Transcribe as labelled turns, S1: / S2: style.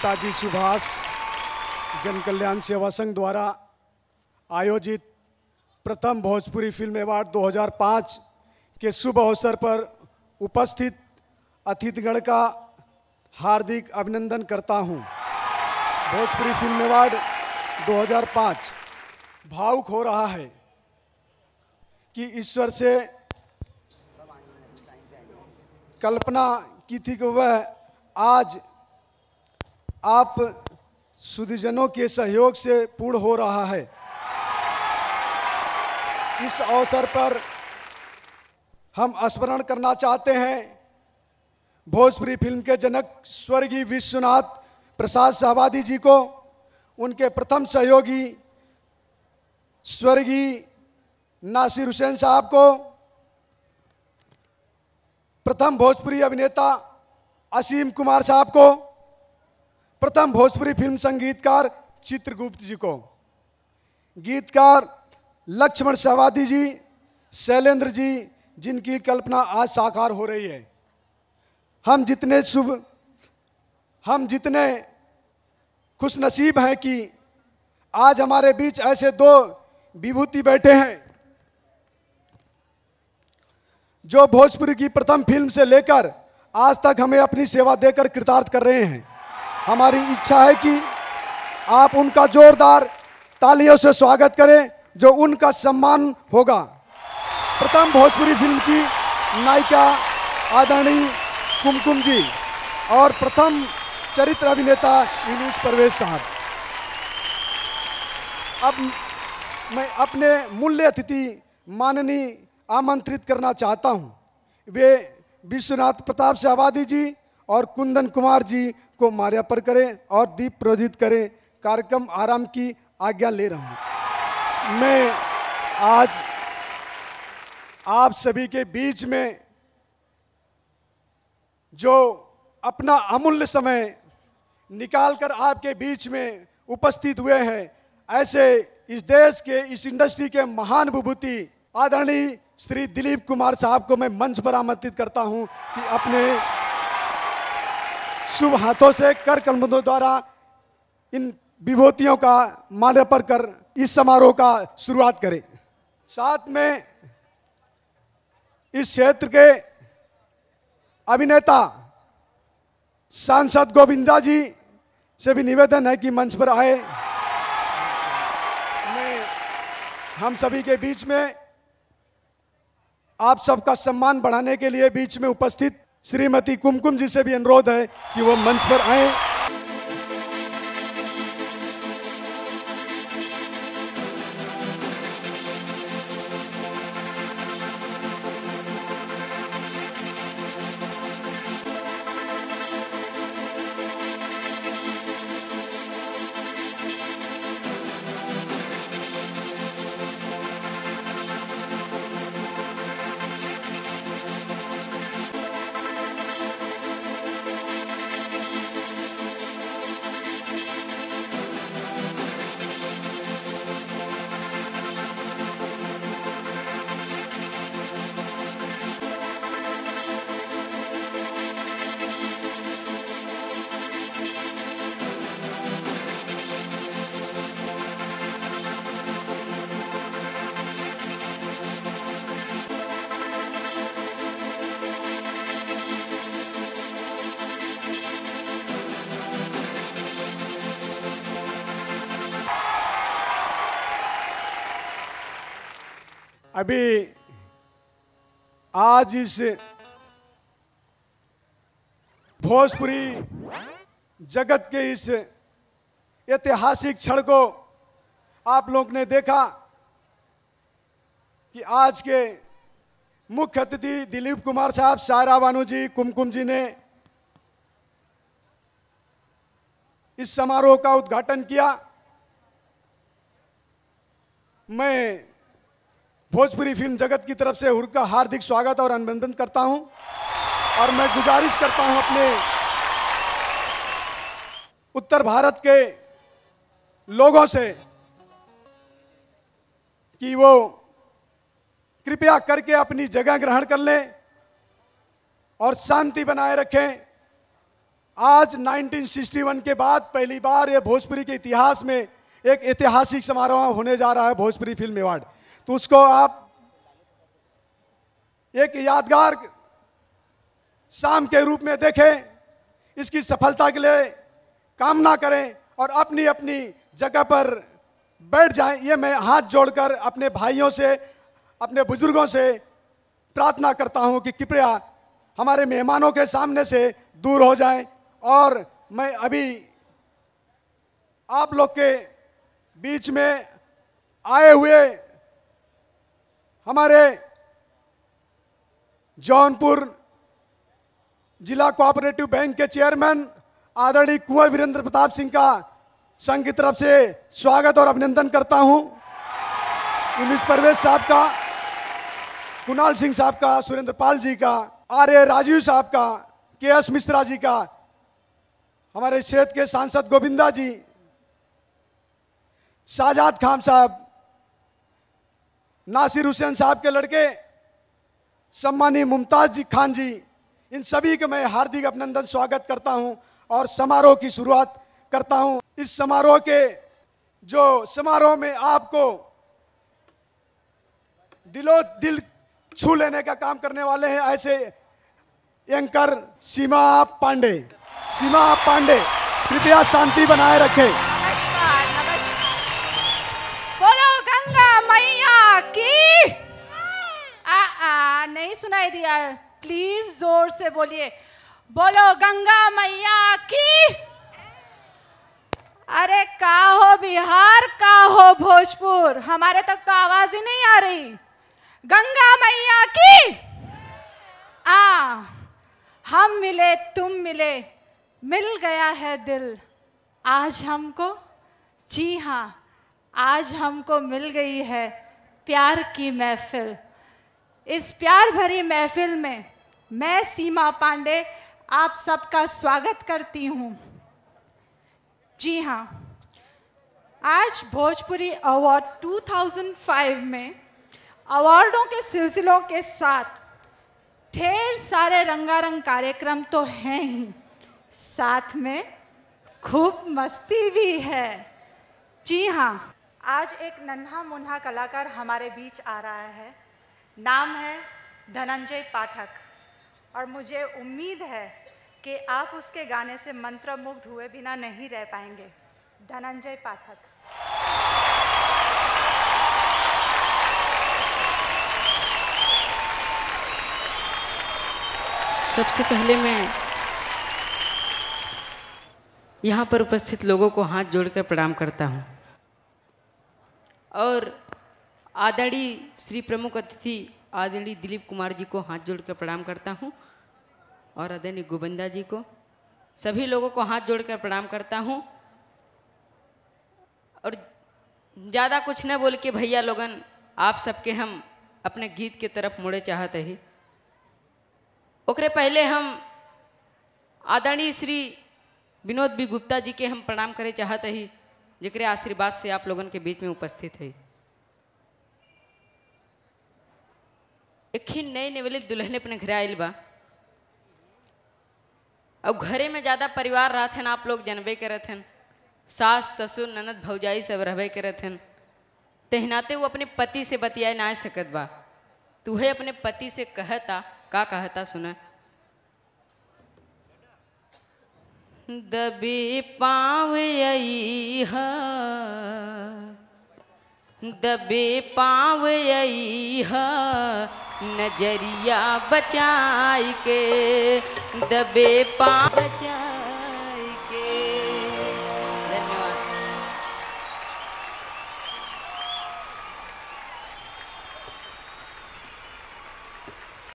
S1: नेताजी सुभाष जन कल्याण सेवा संघ द्वारा आयोजित प्रथम भोजपुरी फिल्म अवार्ड 2005 के शुभ अवसर पर उपस्थित अतिथिगण का हार्दिक अभिनंदन करता हूं। भोजपुरी फिल्म अवार्ड 2005 भावुक हो रहा है कि ईश्वर से कल्पना की थी कि वह आज आप सुधीजनों के सहयोग से पूर्ण हो रहा है। इस अवसर पर हम स्मरण करना चाहते हैं भोजपुरी फिल्म के जनक स्वर्गीय विश्वनाथ प्रसाद शाहवादी जी को, उनके प्रथम सहयोगी स्वर्गीय नासिर हुसैन साहब को, प्रथम भोजपुरी अभिनेता असीम कुमार साहब को, प्रथम भोजपुरी फिल्म संगीतकार चित्रगुप्त जी को, गीतकार लक्ष्मण शाहवादी जी, शैलेंद्र जी, जिनकी कल्पना आज साकार हो रही है। हम जितने खुशनसीब हैं कि आज हमारे बीच ऐसे दो विभूति बैठे हैं जो भोजपुरी की प्रथम फिल्म से लेकर आज तक हमें अपनी सेवा देकर कृतार्थ कर रहे हैं। हमारी इच्छा है कि आप उनका जोरदार तालियों से स्वागत करें, जो उनका सम्मान होगा। प्रथम भोजपुरी फिल्म की नायिका आदरणीय कुमकुम जी और प्रथम चरित्र अभिनेता यूनुस परवेज साहब। अब मैं अपने मूल्य अतिथि माननीय आमंत्रित करना चाहता हूं। वे विश्वनाथ प्रताप शाहवादी जी और कुंदन कुमार जी को माल्यार्पण करें और दीप प्रज्वलित करें। कार्यक्रम आरंभ की आज्ञा ले रहा हूं। मैं आज आप सभी के बीच में जो अपना अमूल्य समय निकालकर आपके बीच में उपस्थित हुए हैं, ऐसे इस देश के इस इंडस्ट्री के महान विभूति आदरणीय श्री दिलीप कुमार साहब को मैं मंच पर आमंत्रित करता हूं कि अपने शुभ हाथों से कर कमलों द्वारा इन विभूतियों का माल्यार्पण कर इस समारोह का शुरुआत करें। साथ में इस क्षेत्र के अभिनेता सांसद गोविंदा जी से भी निवेदन है कि मंच पर आए। मैं हम सभी के बीच में आप सबका सम्मान बढ़ाने के लिए बीच में उपस्थित श्रीमती कुमकुम जी से भी अनुरोध है कि वो मंच पर आए। अभी आज इस भोजपुरी जगत के इस ऐतिहासिक क्षण को आप लोग ने देखा कि आज के मुख्य अतिथि दिलीप कुमार साहब, सायरा बानू जी, कुमकुम जी ने इस समारोह का उद्घाटन किया। मैं भोजपुरी फिल्म जगत की तरफ से उनका हार्दिक स्वागत और अभिनंदन करता हूं और मैं गुजारिश करता हूं अपने उत्तर भारत के लोगों से कि वो कृपया करके अपनी जगह ग्रहण कर लें और शांति बनाए रखें आज 1961 के बाद पहली बार ये भोजपुरी के इतिहास में एक ऐतिहासिक समारोह होने जा रहा है, भोजपुरी फिल्म अवार्ड। तो उसको आप एक यादगार शाम के रूप में देखें, इसकी सफलता के लिए कामना करें और अपनी अपनी जगह पर बैठ जाएं। ये मैं हाथ जोड़कर अपने भाइयों से, अपने बुजुर्गों से प्रार्थना करता हूं कि कृपया हमारे मेहमानों के सामने से दूर हो जाएं। और मैं अभी आप लोग के बीच में आए हुए हमारे जौनपुर जिला कोऑपरेटिव बैंक के चेयरमैन आदरणीय कुंवर वीरेंद्र प्रताप सिंह का संघ की तरफ से स्वागत और अभिनंदन करता हूं। यूनिस परवेज साहब का, कुणाल सिंह साहब का, सुरेंद्र पाल जी का, आर्य राजीव साहब का, के.एस. मिश्रा जी का, हमारे क्षेत्र के सांसद गोविंदा जी, शाहजाद खान साहब, नासिर हुसैन साहब के लड़के सम्मानीय मुमताज जी खान जी, इन सभी का मैं हार्दिक अभिनंदन स्वागत करता हूं और समारोह की शुरुआत करता हूं। इस समारोह के जो समारोह में आपको दिलो दिल छू लेने का काम करने वाले हैं ऐसे एंकर सीमा पांडे। सीमा पांडे कृपया शांति बनाए रखें।
S2: नमस्कार, नमस्कार। बोलो गंगा मैया की। नहीं सुनाई दिया, प्लीज जोर से बोलिए। बोलो गंगा मैया की। अरे का हो बिहार, का हो भोजपुर, हमारे तक तो आवाज ही नहीं आ रही। गंगा मैया की। हम मिले, तुम मिले, मिल गया है दिल आज हमको। जी हाँ, आज हमको मिल गई है प्यार की महफिल। इस प्यार भरी महफिल में मैं सीमा पांडे आप सबका स्वागत करती हूँ। जी हाँ, आज भोजपुरी अवार्ड 2005 में अवार्डों के सिलसिलों के साथ ढेर सारे रंगारंग कार्यक्रम तो हैं ही, साथ में खूब मस्ती भी है। जी हाँ, आज एक नन्हा मुन्हा कलाकार हमारे बीच आ रहा है। नाम है धनंजय पाठक और मुझे उम्मीद है कि आप उसके गाने से मंत्रमुग्ध हुए बिना नहीं रह पाएंगे। धनंजय पाठक।
S3: सबसे पहले मैं यहाँ पर उपस्थित लोगों को हाथ जोड़कर प्रणाम करता हूँ और आदरणीय श्री प्रमुख अतिथि आदरणीय दिलीप कुमार जी को हाथ जोड़कर प्रणाम करता हूँ और आदरणीय गोविंदा जी को, सभी लोगों को हाथ जोड़कर प्रणाम करता हूँ। और ज़्यादा कुछ न बोल के भैया लोगन आप सबके हम अपने गीत के तरफ मुड़े चाहते ही। ओकरे पहले हम आदरणीय श्री विनोद बी गुप्ता जी के हम प्रणाम करे चाहते ही, जिकरे आशीर्वाद से आप लोगन के बीच में उपस्थित है। एक ही नई नेवली दुल्हन अपने घर आयल बा और घरे में ज़्यादा परिवार रहते हैं, आप लोग जनबे करते हैं, सास ससुर ननद भौजाई सब रहबे करते हैं। तहनाते वो अपने पति से बतियाए ना सकत बा, तू है अपने पति से कहता का कहता सुना। दबे पाँव अइहा, दबे पाँव अइहा, नजरिया बचाई के, दबे पाँव बचाई